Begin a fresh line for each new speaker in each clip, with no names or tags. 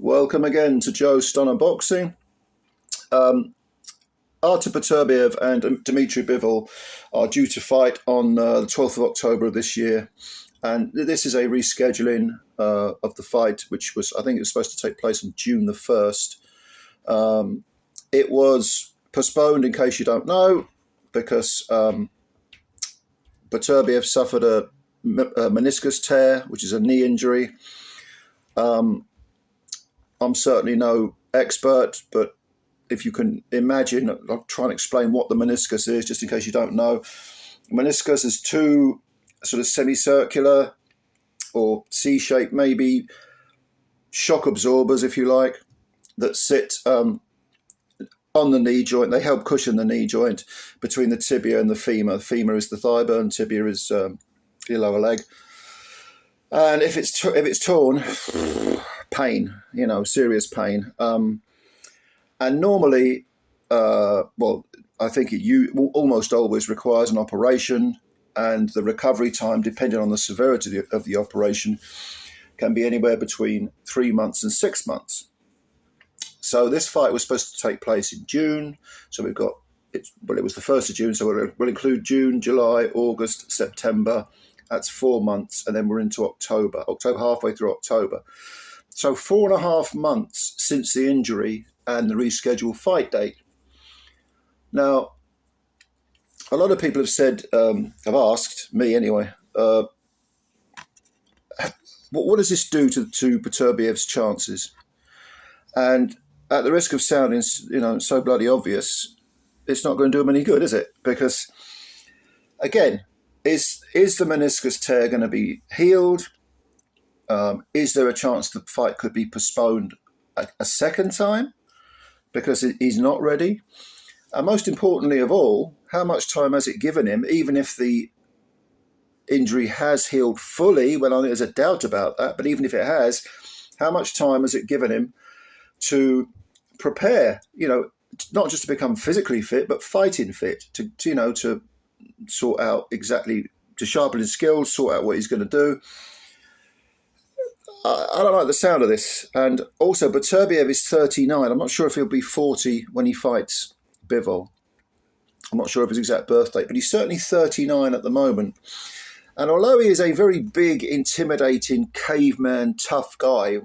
Welcome again to Joe Stunner Boxing. ARTUR BETERBIEV and DMITRY BIVOL are due to fight on the 12th of October of this year. And this is a rescheduling of the fight, which was, I think it was supposed to take place on June the 1st. It was postponed, in case you don't know, because Beterbiev suffered a meniscus tear, which is a knee injury. I'm certainly no expert, but if you can imagine, I'll try and explain what the meniscus is, just in case you don't know. Meniscus is two sort of semicircular or C-shaped, maybe, shock absorbers, if you like, that sit on the knee joint. They help cushion the knee joint between the tibia and the femur. The femur is the thigh bone, tibia is your lower leg. And if it's torn, pain, serious pain. And normally, well, I think it almost always requires an operation, and the recovery time, depending on the severity of the operation, can be anywhere between 3 months and 6 months. So this fight was supposed to take place in June. So it was the 1st of June, so we'll include June, July, August, September. That's 4 months, and then we're into October, halfway through October. So 4.5 months since the injury and the rescheduled fight date. Now, a lot of people have said, have asked me anyway, what does this do to Beterbiev's chances? And at the risk of sounding, so bloody obvious, it's not going to do him any good, is it? Because, again, is the meniscus tear going to be healed? Is there a chance the fight could be postponed a second time because he's not ready? And most importantly of all, how much time has it given him, even if the injury has healed fully? Well, there's a doubt about that, but even if it has, how much time has it given him to prepare, not just to become physically fit, but fighting fit, to sort out exactly, to sharpen his skills, sort out what he's going to do. I don't like the sound of this. And also, Beterbiev is 39. I'm not sure if he'll be 40 when he fights Bivol. I'm not sure of his exact birth date, but he's certainly 39 at the moment. And although he is a very big, intimidating, caveman, tough guy,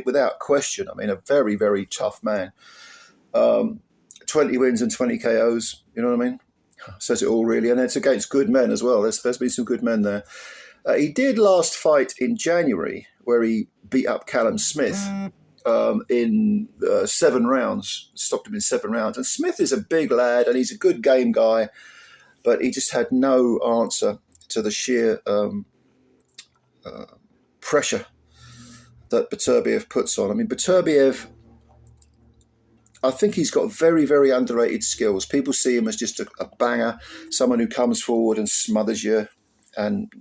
without question, a very, very tough man. 20 wins and 20 KOs, you know what I mean? Says it all, really. And it's against good men as well. There's been some good men there. He did last fight in January, where he beat up Callum Smith in 7 rounds, stopped him in 7 rounds. And Smith is a big lad, and he's a good game guy, but he just had no answer to the sheer pressure that Beterbiev puts on. Beterbiev, I think he's got very, very underrated skills. People see him as just a banger, someone who comes forward and smothers you and,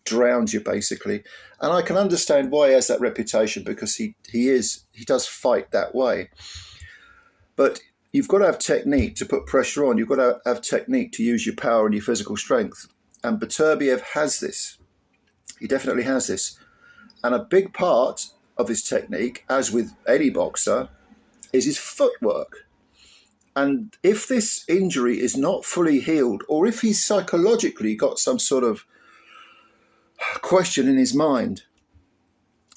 drowns you, basically. And I can understand why he has that reputation, because he does fight that way. But you've got to have technique to put pressure on. You've got to have technique to use your power and your physical strength. And Beterbiev has this. He definitely has this. And a big part of his technique, as with any boxer, is his footwork. And if this injury is not fully healed, or if he's psychologically got some sort of question in his mind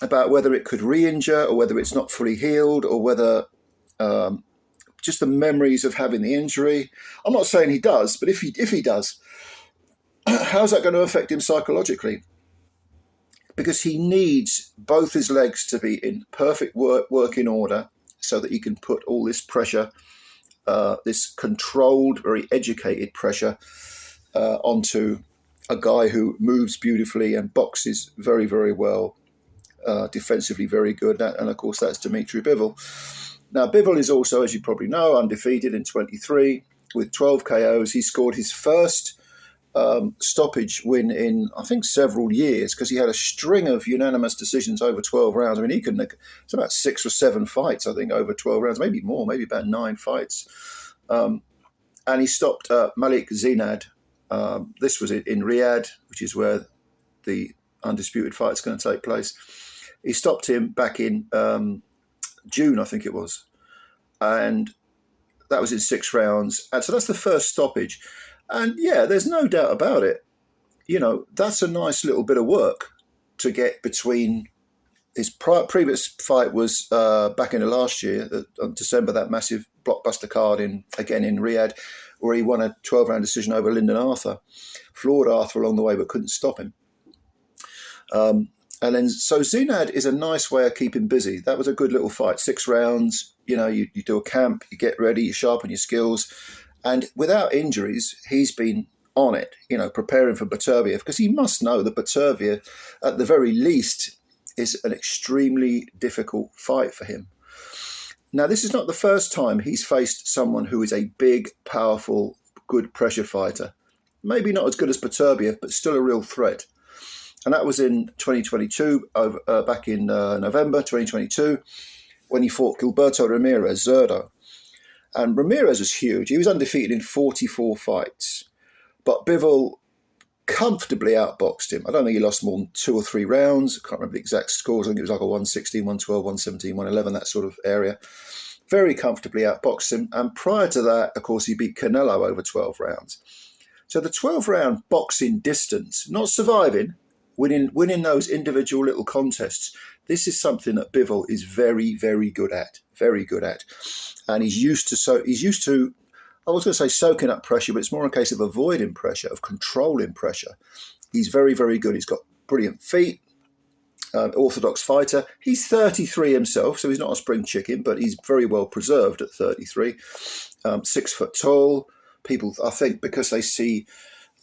about whether it could re-injure, or whether it's not fully healed, or whether just the memories of having the injury. I'm not saying he does, but if he does, how's that going to affect him psychologically? Because he needs both his legs to be in perfect working order, so that he can put all this pressure, this controlled, very educated pressure, onto a guy who moves beautifully and boxes very, very well, defensively very good. And of course, that's DMITRY BIVOL. Now, Bivol is also, as you probably know, undefeated in 23 with 12 KOs. He scored his first stoppage win in, I think, several years, because he had a string of unanimous decisions over 12 rounds. It's about 6 or 7 fights, I think, over 12 rounds, maybe more, maybe about 9 fights. And he stopped Malik Zinad. This was in Riyadh, which is where the Undisputed fight is going to take place. He stopped him back in June, I think it was. And that was in 6 rounds. And so that's the first stoppage. And yeah, there's no doubt about it. You know, that's a nice little bit of work to get between. His previous fight was back in the last year, on December, that massive blockbuster card again in Riyadh, where he won a 12-round decision over Lyndon Arthur. Floored Arthur along the way, but couldn't stop him. And then, so Zunad is a nice way of keeping busy. That was a good little fight. 6 rounds, you know, you do a camp, you get ready, you sharpen your skills. And without injuries, he's been on it, you know, preparing for Beterbiev, because he must know that Beterbiev, at the very least, is an extremely difficult fight for him. Now, this is not the first time he's faced someone who is a big, powerful, good pressure fighter. Maybe not as good as Beterbiev, but still a real threat. And that was in 2022, back in November 2022, when he fought Gilberto Ramirez, Zurdo. And Ramirez was huge. He was undefeated in 44 fights. But Bivol comfortably outboxed him. I don't think he lost more than 2 or 3 rounds. I can't remember the exact scores. I think it was like a 116, 112, 117, 111, that sort of area. Very comfortably outboxed him. And prior to that, of course, he beat Canelo over 12 rounds. So the 12-round boxing distance, not surviving, winning those individual little contests, this is something that Bivol is very, very good at. Very good at. And he's used to, I was going to say soaking up pressure, but it's more a case of avoiding pressure, of controlling pressure. He's very, very good. He's got brilliant feet, orthodox fighter. He's 33 himself, so he's not a spring chicken, but he's very well preserved at 33. 6 foot tall. People, I think, because they see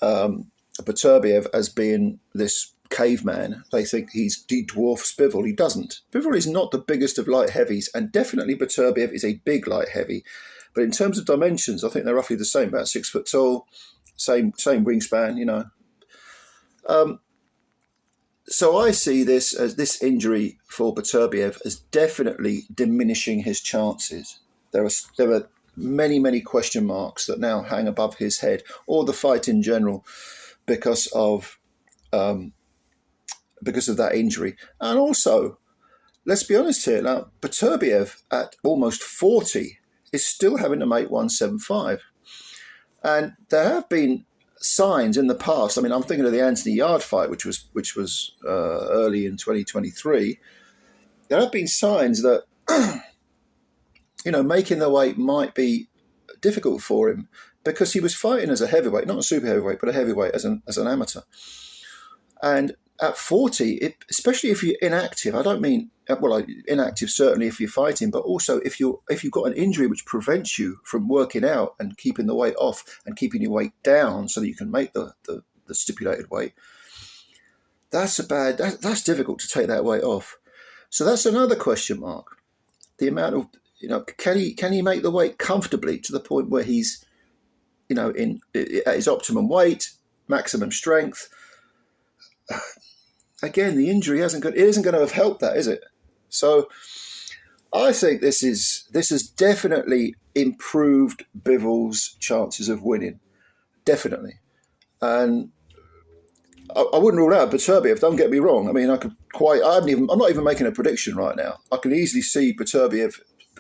Beterbiev as being this caveman, they think he dwarfs Bivol. He doesn't. Bivol is not the biggest of light heavies, and definitely Beterbiev is a big light heavy. But in terms of dimensions, I think they're roughly the same, about 6 foot tall, same wingspan, you know. So I see this injury for Beterbiev as definitely diminishing his chances. There are many, many question marks that now hang above his head, or the fight in general, because of that injury. And also, let's be honest here, now Beterbiev at almost 40 is still having to make 175. And there have been signs in the past. I mean, I'm thinking of the Anthony Yard fight, which was early in 2023. There have been signs that you know, making the weight might be difficult for him, because he was fighting as a heavyweight, not a super heavyweight, but a heavyweight as an amateur. And at 40, especially if you're inactive, I don't mean, well, inactive certainly if you're fighting, but also if you've got an injury which prevents you from working out and keeping the weight off and keeping your weight down so that you can make the stipulated weight, that's difficult to take that weight off. So that's another question mark. The amount of, you know, can he make the weight comfortably to the point where he's, you know, at his optimum weight, maximum strength? Again, the injury isn't going to have helped that, is it? So I think this has definitely improved Bivol's chances of winning, definitely. And I wouldn't rule out Beterbiev. Don't get me wrong. I mean, I'm not even making a prediction right now. I can easily see Beterbiev,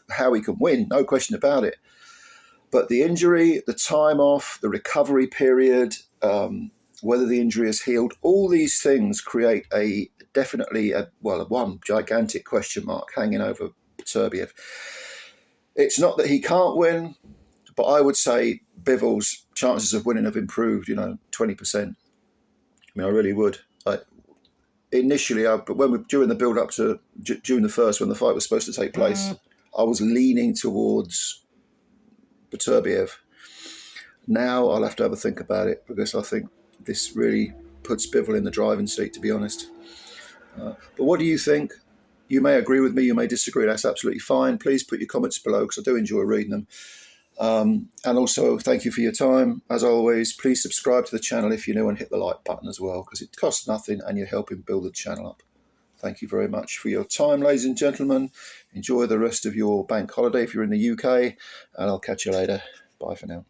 how he can win, no question about it. But the injury, the time off, the recovery period, whether the injury is healed, all these things create definitely one gigantic question mark hanging over Beterbiev. It's not that he can't win, but I would say Bivol's chances of winning have improved, 20%. I mean, I really would. Initially, during the build-up to June the 1st, when the fight was supposed to take place, I was leaning towards Beterbiev. Now I'll have to have a think about it, because I think this really puts Bivol in the driving seat, to be honest. But what do you think? You may agree with me, you may disagree. That's absolutely fine. Please put your comments below, because I do enjoy reading them. And also, thank you for your time. As always, please subscribe to the channel if you're new, and hit the like button as well, because it costs nothing and you're helping build the channel up. Thank you very much for your time, ladies and gentlemen. Enjoy the rest of your bank holiday if you're in the UK, and I'll catch you later. Bye for now.